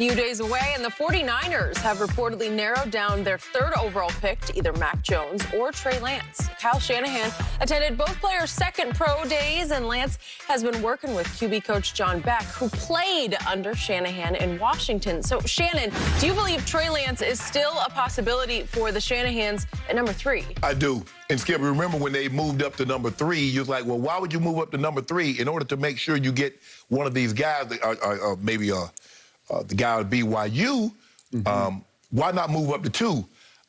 few days away, and the 49ers have reportedly narrowed down their third overall pick to either Mac Jones or Trey Lance. Kyle Shanahan attended both players' second pro days, and Lance has been working with QB coach John Beck, who played under Shanahan in Washington. So, Shannon, do you believe Trey Lance is still a possibility for the Shanahans at number 3? I do. And Skip, remember when they moved up to number 3, you was like, well, why would you move up to number 3 in order to make sure you get one of these guys, maybe the guy at BYU, why not move up to 2?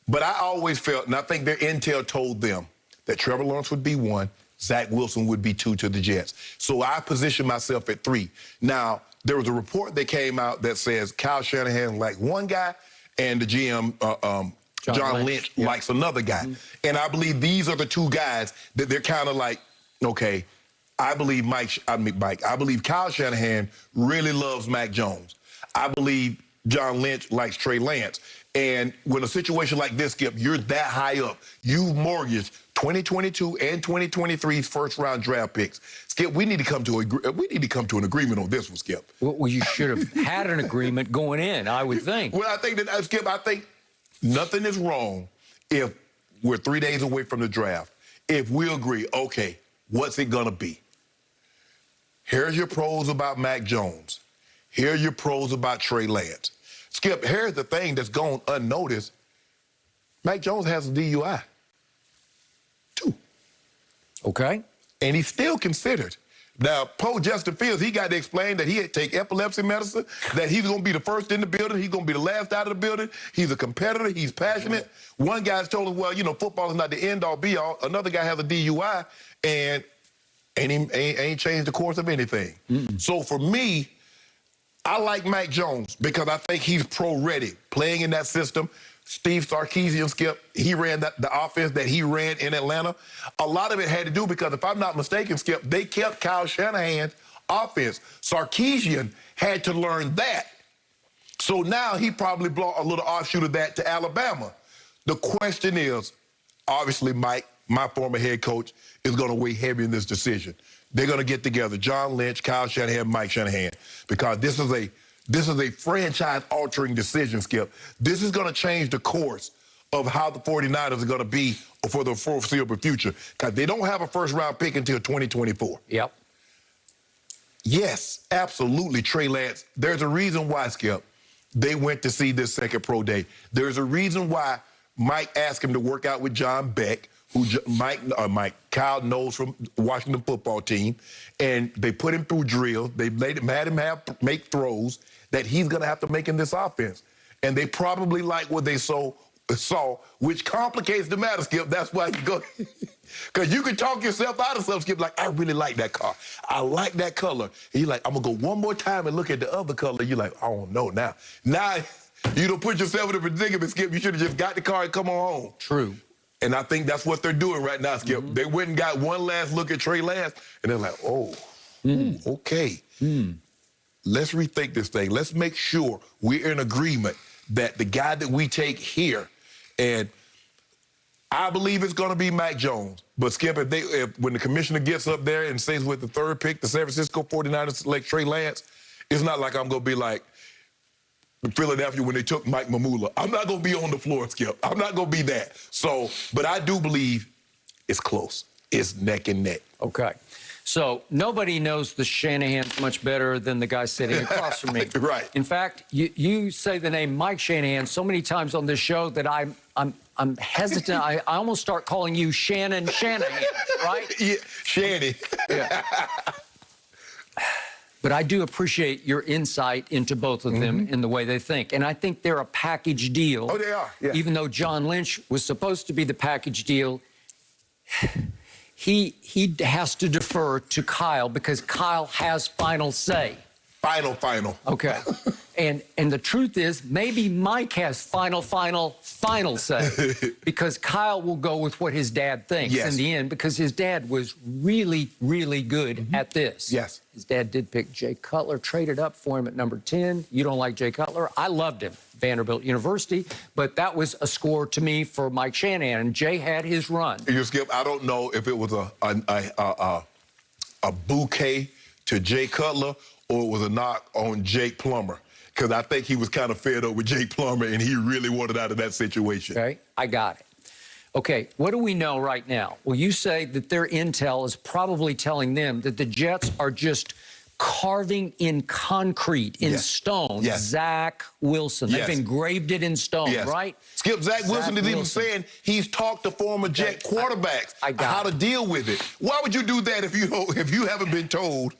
But I always felt, and I think their intel told them that Trevor Lawrence would be 1, Zach Wilson would be 2 to the Jets. So I positioned myself at 3. Now, there was a report that came out that says Kyle Shanahan likes one guy and the GM, John Lynch likes another guy. And I believe these are the 2 guys that they're kind of like, okay, I believe I believe Kyle Shanahan really loves Mac Jones. I believe John Lynch likes Trey Lance. And when a situation like this, Skip, you're that high up. You've mortgaged 2022 and 2023's first-round draft picks. Skip, we need to come to an agreement on this one, Skip. Well, you should have had an agreement going in, I would think. Well, I think that, Skip, I think nothing is wrong if we're 3 days away from the draft. If we agree, okay, what's it gonna be? Here's your pros about Mac Jones. Here are your pros about Trey Lance. Skip, here's the thing that's gone unnoticed. Mac Jones has a DUI. 2. Okay. And he's still considered. Now, Justin Fields, he got to explain that he had to take epilepsy medicine, that he's going to be the first in the building, he's going to be the last out of the building, he's a competitor, he's passionate. One guy's told him, well, you know, football is not the end-all, be-all. Another guy has a DUI, and ain't changed the course of anything. So for me, I like Mac Jones because I think he's pro-ready, playing in that system. Steve Sarkisian, Skip, he ran the offense that he ran in Atlanta. A lot of it had to do because, if I'm not mistaken, Skip, they kept Kyle Shanahan's offense. Sarkisian had to learn that. So now he probably brought a little offshoot of that to Alabama. The question is, obviously, Mike, my former head coach, is going to weigh heavy in this decision. They're going to get together, John Lynch, Kyle Shanahan, Mike Shanahan, because this is a franchise-altering decision, Skip. This is going to change the course of how the 49ers are going to be for the foreseeable future, because they don't have a first-round pick until 2024. Yep. Yes, absolutely, Trey Lance. There's a reason why, Skip, they went to see this second pro day. There's a reason why Mike asked him to work out with John Beck, who Kyle knows from Washington football team, and they put him through drills. They had him make throws that he's going to have to make in this offense. And they probably like what they saw, which complicates the matter, Skip. That's why you go, because you can talk yourself out of something, Skip, like, I really like that car. I like that color. And you're like, I'm going to go one more time and look at the other color. You're like, I don't know now. Now, you don't put yourself in a predicament, Skip. You should have just got the car and come on home. True. And I think that's what they're doing right now, Skip. They went and got one last look at Trey Lance, and they're like, oh, okay. Let's rethink this thing. Let's make sure we're in agreement that the guy that we take here, and I believe it's going to be Mac Jones. But, Skip, when the commissioner gets up there and says with the 3rd pick, the San Francisco 49ers select Trey Lance, it's not like I'm going to be like Philadelphia when they took Mike Mamula. I'm not going to be on the floor, Skip. I'm not going to be that. So, but I do believe it's close. It's neck and neck. Okay. So nobody knows the Shanahans much better than the guy sitting across from me. Right. In fact, you say the name Mike Shanahan so many times on this show that I'm hesitant. I almost start calling you Shannon Shanahan, right? Yeah, Shanny. Yeah. But I do appreciate your insight into both of them in the way they think. And I think they're a package deal. Oh, they are, yeah. Even though John Lynch was supposed to be the package deal, he has to defer to Kyle because Kyle has final say. Final. Okay. And the truth is, maybe Mike has final say because Kyle will go with what his dad thinks in the end because his dad was really, really good at this. Yes. His dad did pick Jay Cutler, traded up for him at number 10. You don't like Jay Cutler? I loved him, Vanderbilt University, but that was a score to me for Mike Shanahan, and Jay had his run. You Skip, I don't know if it was a bouquet to Jay Cutler or it was a knock on Jake Plummer. because I think he was kind of fed up with Jake Plummer, and he really wanted out of that situation. Okay, I got it. Okay, what do we know right now? Well, you say that their intel is probably telling them that the Jets are just carving in concrete, in stone, Zach Wilson. They've engraved it in stone, right? Skip, Zach Wilson is even saying he's talked to former Jet quarterbacks how to deal with it. Why would you do that if you haven't been told?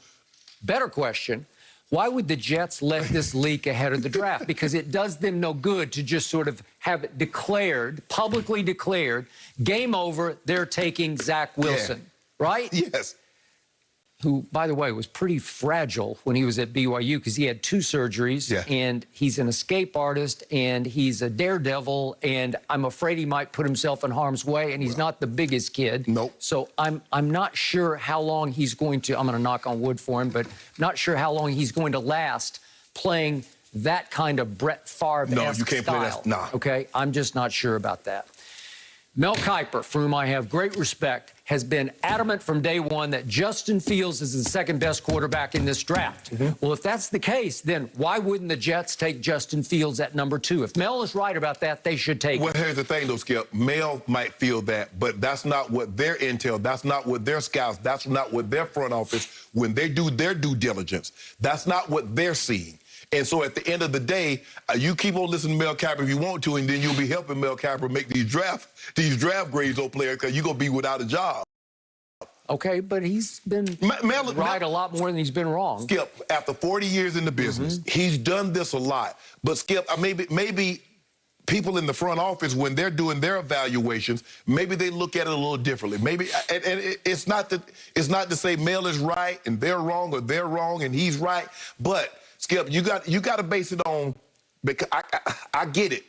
Better question. Why would the Jets let this leak ahead of the draft? Because it does them no good to just sort of have it declared, publicly declared, game over, they're taking Zach Wilson, right? Yes. Who, by the way, was pretty fragile when he was at BYU because he had 2 surgeries, and he's an escape artist, and he's a daredevil, and I'm afraid he might put himself in harm's way, and he's not the biggest kid. Nope. So I'm not sure how long he's going to, I'm going to knock on wood for him, but not sure how long he's going to last playing that kind of Brett Favre-esque No, you can't play that. Nah. Okay, I'm just not sure about that. Mel Kiper, for whom I have great respect, has been adamant from day one that Justin Fields is the second best quarterback in this draft. Well, if that's the case, then why wouldn't the Jets take Justin Fields at number 2? If Mel is right about that, they should take Well, here's the thing, though, Skip. Mel might feel that, but that's not what their intel, that's not what their scouts, that's not what their front office, when they do their due diligence, that's not what they're seeing. And so at the end of the day, you keep on listening to Mel Kiper if you want to, and then you'll be helping Mel Kiper make these draft grades on players because you're going to be without a job. Okay, but he's been right a lot more than he's been wrong. Skip, after 40 years in the business, he's done this a lot. But Skip, maybe people in the front office, when they're doing their evaluations, maybe they look at it a little differently. Maybe, and it's not to say Mel is right and they're wrong, or they're wrong and he's right. But Skip, you got to base it on, because I get it.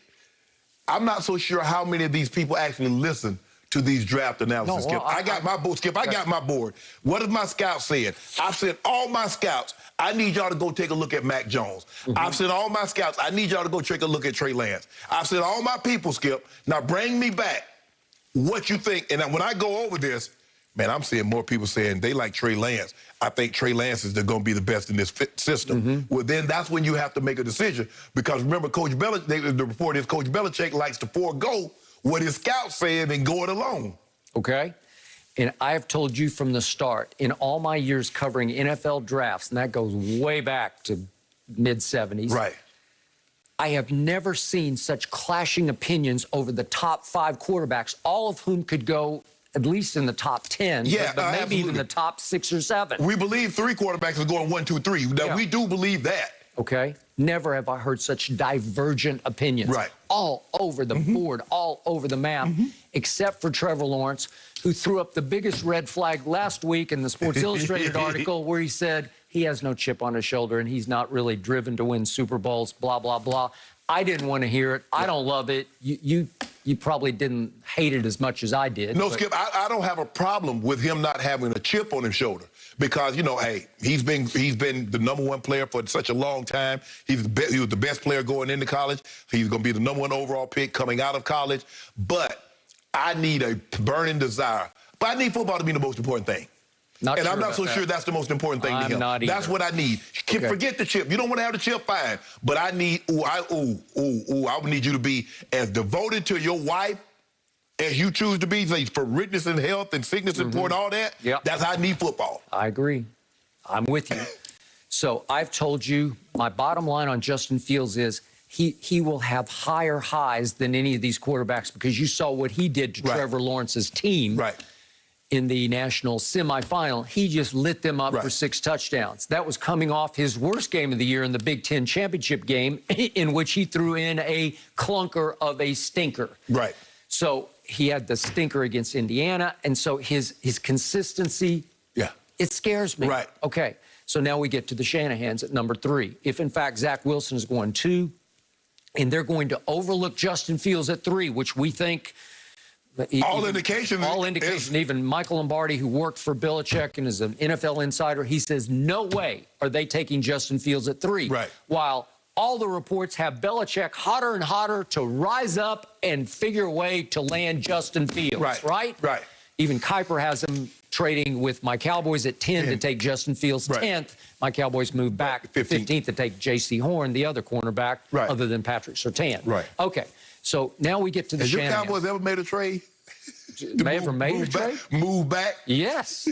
I'm not so sure how many of these people actually listen to these draft analysis, Skip. I got my board, Skip. I got my board. What have my scouts said? I've said, all my scouts, I need y'all to go take a look at Mac Jones. I've said, all my scouts, I need y'all to go take a look at Trey Lance. I've said, all my people, Skip, now bring me back what you think. And when I go over this, man, I'm seeing more people saying they like Trey Lance. I think Trey Lance is going to be the best in this system. Well, then that's when you have to make a decision. Because remember, Coach Belichick, the report is Coach Belichick likes to forego what his scouts said and go it alone. Okay. And I have told you from the start, in all my years covering NFL drafts, and that goes way back to mid-'70s. Right. I have never seen such clashing opinions over the top 5 quarterbacks, all of whom could go at least in the top 10, but maybe even the top 6 or 7. We believe 3 quarterbacks are going 1, 2, 3. Now, we do believe that. Okay. Never have I heard such divergent opinions. Right. All over the board, all over the map, except for Trevor Lawrence, who threw up the biggest red flag last week in the Sports Illustrated article where he said he has no chip on his shoulder and he's not really driven to win Super Bowls, blah, blah, blah. I didn't want to hear it. I don't love it. You probably didn't hate it as much as I did. No, Skip, I don't have a problem with him not having a chip on his shoulder because, you know, hey, he's been the #1 player for such a long time. He was the best player going into college. He's going to be the #1 overall pick coming out of college. But I need a burning desire. But I need football to be the most important thing. And I'm not so sure that's the most important thing to him. Not either. That's what I need. Forget the chip. You don't want to have the chip, fine. But I need, I would need you to be as devoted to your wife as you choose to be, like, for richness and health and sickness and poor and all that. That's how I need football. I agree. I'm with you. So I've told you my bottom line on Justin Fields is he will have higher highs than any of these quarterbacks because you saw what he did to Trevor Lawrence's team. In the national semifinal, he just lit them up for 6 touchdowns. That was coming off his worst game of the year in the Big Ten championship game, in which he threw in a clunker of a stinker. So he had the stinker against Indiana, and so his consistency, it scares me. Okay, so now we get to the Shanahans at number 3. If, in fact, Zach Wilson is going 2, and they're going to overlook Justin Fields at 3, which we think... All indication. Even Michael Lombardi, who worked for Belichick and is an NFL insider, he says, no way are they taking Justin Fields at 3. While all the reports have Belichick hotter and hotter to rise up and figure a way to land Justin Fields. Even Kuiper has him trading with my Cowboys at 10 to take Justin Fields 10th. My Cowboys move back 15th to take J.C. Horn, the other cornerback, other than Patrick Surtain. Right. Okay, so now we get to the Shannon. Has your Cowboys ever made a trade? They ever made a trade? Move back? Yes.